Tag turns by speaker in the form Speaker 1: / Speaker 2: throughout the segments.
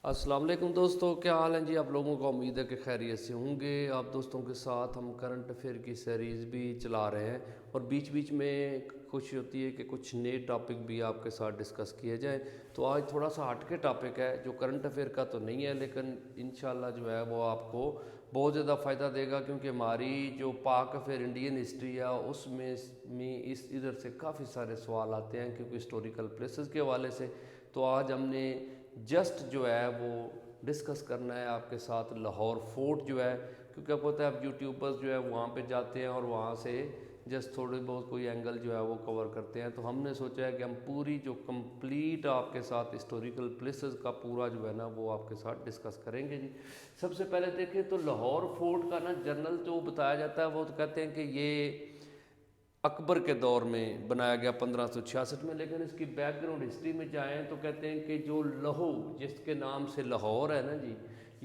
Speaker 1: السلام علیکم دوستوں، کیا حال ہیں جی؟ آپ لوگوں کو امید ہے کہ خیریت سے ہوں گے۔ آپ دوستوں کے ساتھ ہم کرنٹ افیئر کی سیریز بھی چلا رہے ہیں اور بیچ بیچ میں خوشی ہوتی ہے کہ کچھ نئے ٹاپک بھی آپ کے ساتھ ڈسکس کیے جائیں۔ تو آج تھوڑا سا ہٹ کے ٹاپک ہے جو کرنٹ افیئر کا تو نہیں ہے، لیکن انشاءاللہ جو ہے وہ آپ کو بہت زیادہ فائدہ دے گا، کیونکہ ہماری جو پاک افیئر انڈین ہسٹری ہے اس میں اس ادھر سے کافی سارے سوال آتے ہیں، کیونکہ ہسٹوریکل پلیسز کے حوالے سے۔ تو آج ہم نے جسٹ جو ہے وہ ڈسکس کرنا ہے آپ کے ساتھ لاہور فورٹ جو ہے، کیونکہ آپ پتہ ہے اب یوٹیوبرز جو ہے وہاں پہ جاتے ہیں اور وہاں سے جسٹ تھوڑے بہت کوئی اینگل جو ہے وہ کور کرتے ہیں۔ تو ہم نے سوچا ہے کہ ہم پوری جو کمپلیٹ آپ کے ساتھ ہسٹوریکل پلیسز کا پورا جو ہے نا وہ آپ کے ساتھ ڈسکس کریں گے جی۔ سب سے پہلے دیکھیں تو لاہور فورٹ کا نا جنرل جو بتایا جاتا ہے وہ تو کہتے ہیں کہ یہ اکبر کے دور میں بنایا گیا 1566 میں، لیکن اس کی بیک گراؤنڈ ہسٹری میں جائیں تو کہتے ہیں کہ جو لہو جس کے نام سے لاہور ہے نا جی،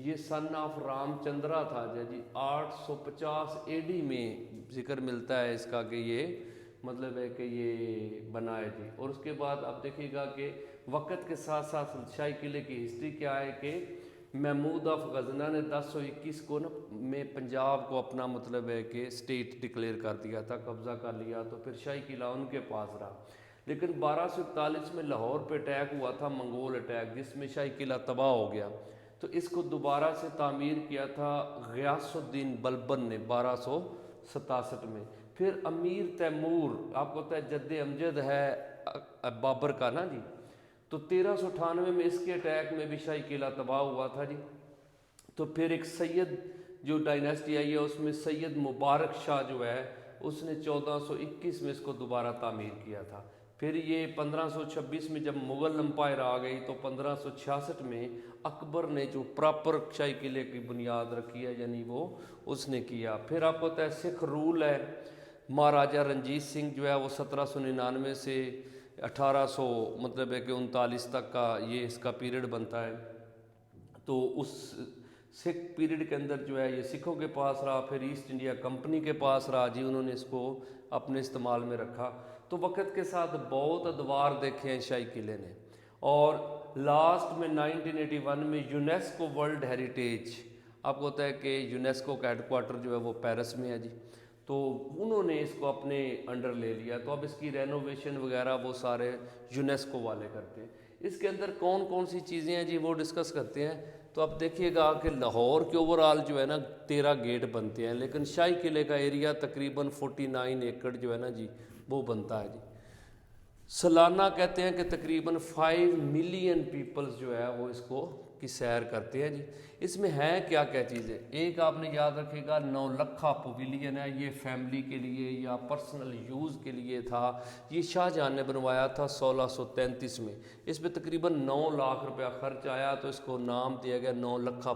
Speaker 1: یہ سن آف رام چندرا تھا جی 850 اے ڈی میں ذکر ملتا ہے اس کا کہ یہ مطلب ہے کہ یہ بنا ہے جی۔ اور اس کے بعد آپ دیکھیے گا کہ وقت کے ساتھ ساتھ شاہی قلعے کی ہسٹری کیا ہے کہ محمود آف غزنہ نے 1021 کو نا میں پنجاب کو اپنا مطلب ہے کہ اسٹیٹ ڈکلیئر کر دیا تھا، قبضہ کر لیا، تو پھر شاہی قلعہ ان کے پاس رہا۔ لیکن 1241 میں لاہور پہ اٹیک ہوا تھا، منگول اٹیک، جس میں شاہی قلعہ تباہ ہو گیا، تو اس کو دوبارہ سے تعمیر کیا تھا غیاث الدین بلبن نے 1267 میں۔ پھر امیر تیمور، آپ کو پتہ ہے جد امجد ہے بابر کا نا جی، تو 1398 میں اس کے اٹیک میں بھی شاہی قلعہ تباہ ہوا تھا جی۔ تو پھر ایک سید جو ڈائنیسٹی آئی ہے اس میں سید مبارک شاہ جو ہے اس نے 1421 میں اس کو دوبارہ تعمیر کیا تھا۔ پھر یہ 1526 میں جب مغل امپائر آ گئی تو 1566 میں اکبر نے جو پراپر شاہی قلعے کی بنیاد رکھی ہے یعنی وہ اس نے کیا۔ پھر آپ کو پتہ ہے سکھ رول ہے، مہاراجہ رنجیت سنگھ جو ہے وہ 1799 سے 1800 مطلب ہے کہ 39 تک کا یہ اس کا پیریڈ بنتا ہے۔ تو اس سکھ پیریڈ کے اندر جو ہے یہ سکھوں کے پاس رہا، پھر ایسٹ انڈیا کمپنی کے پاس رہا جی، انہوں نے اس کو اپنے استعمال میں رکھا۔ تو وقت کے ساتھ بہت ادوار دیکھے ہیں شاہی قلعے نے، اور لاسٹ میں 1981 میں یونیسکو ورلڈ ہیریٹیج، آپ کو ہوتا ہے کہ یونیسکو کا ہیڈ کوارٹر جو ہے وہ پیرس میں ہے جی، تو انہوں نے اس کو اپنے انڈر لے لیا، تو اب اس کی رینوویشن وغیرہ وہ سارے یونیسکو والے کرتے ہیں۔ اس کے اندر کون کون سی چیزیں ہیں جی وہ ڈسکس کرتے ہیں۔ تو اب دیکھیے گا کہ لاہور کے اوورآل جو ہے نا 13 گیٹ بنتے ہیں، لیکن شاہی قلعے کا ایریا تقریباً 49 ایکڑ جو ہے نا جی وہ بنتا ہے جی۔ سالانہ کہتے ہیں کہ تقریباً 5 ملین پیپلز جو ہے وہ اس کو کی سیر کرتے ہیں جی۔ اس میں ہے کیا کیا چیزیں، ایک آپ نے یاد رکھے گا 9 لکھا پویلین ہے، یہ فیملی کے لیے یا پرسنل یوز کے لیے تھا، یہ شاہ جہاں نے بنوایا تھا 1633 میں، اس پہ تقریباً 9 لاکھ روپیہ خرچ آیا، تو اس کو نام دیا گیا 9 لکھا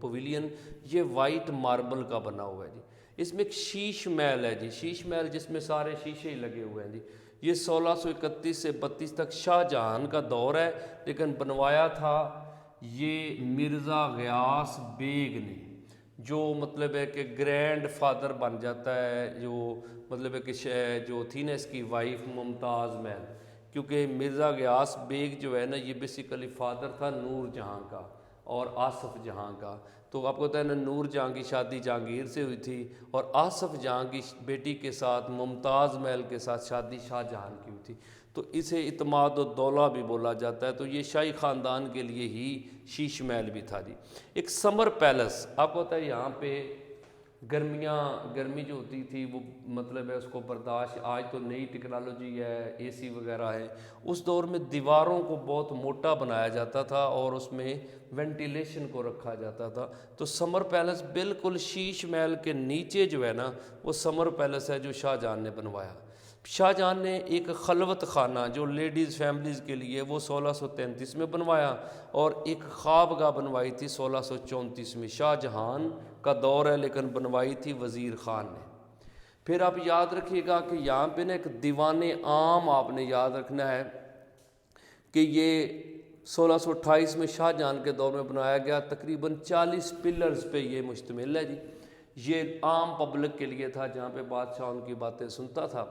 Speaker 1: پویلین۔ یہ وائٹ ماربل کا بنا ہوا ہے جی۔ اس میں ایک شیش محل ہے جی، شیش محل جس میں سارے شیشے ہی لگے ہوئے ہیں جی، یہ 1631 سے 32 تک شاہ جہان کا دور ہے، لیکن بنوایا تھا یہ مرزا غیاث بیگ نے، جو مطلب ہے کہ گرینڈ فادر بن جاتا ہے، جو مطلب ہے کہ جو تھی نا اس کی وائف ممتاز محل، کیونکہ مرزا غیاث بیگ جو ہے نا یہ بیسیکلی فادر تھا نور جہاں کا اور آصف جہاں کا۔ تو آپ کو پتہ ہے نا نور جہاں کی شادی جہانگیر سے ہوئی تھی، اور آصف جہاں کی بیٹی کے ساتھ ممتاز محل کے ساتھ شادی شاہ جہان کی ہوئی تھی، تو اسے اعتماد الدولہ بھی بولا جاتا ہے۔ تو یہ شاہی خاندان کے لیے ہی شیش محل بھی تھا جی۔ ایک سمر پیلس، آپ کو پتہ ہے یہاں پہ گرمی جو ہوتی تھی وہ مطلب ہے اس کو برداشت، آج تو نئی ٹیکنالوجی ہے، اے سی وغیرہ ہے، اس دور میں دیواروں کو بہت موٹا بنایا جاتا تھا اور اس میں وینٹیلیشن کو رکھا جاتا تھا۔ تو سمر پیلس بالکل شیش محل کے نیچے جو ہے نا وہ سمر پیلس ہے جو شاہ جہاں نے بنوایا۔ شاہ جہاں نے ایک خلوت خانہ جو لیڈیز فیملیز کے لیے وہ 1633 میں بنوایا، اور ایک خوابگاہ بنوائی تھی 1634 میں، شاہ جہان کا دور ہے لیکن بنوائی تھی وزیر خان نے۔ پھر آپ یاد رکھیے گا کہ یہاں پہ نا ایک دیوان عام آپ نے یاد رکھنا ہے کہ یہ 1628 میں شاہ جہان کے دور میں بنایا گیا، تقریباً 40 پلرز پہ یہ مشتمل ہے جی۔ یہ عام پبلک کے لیے تھا جہاں پہ بادشاہ ان کی باتیں سنتا تھا۔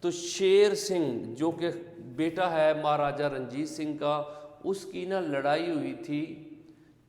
Speaker 1: تو شیر سنگھ جو کہ بیٹا ہے مہاراجہ رنجیت سنگھ کا، اس کی نا لڑائی ہوئی تھی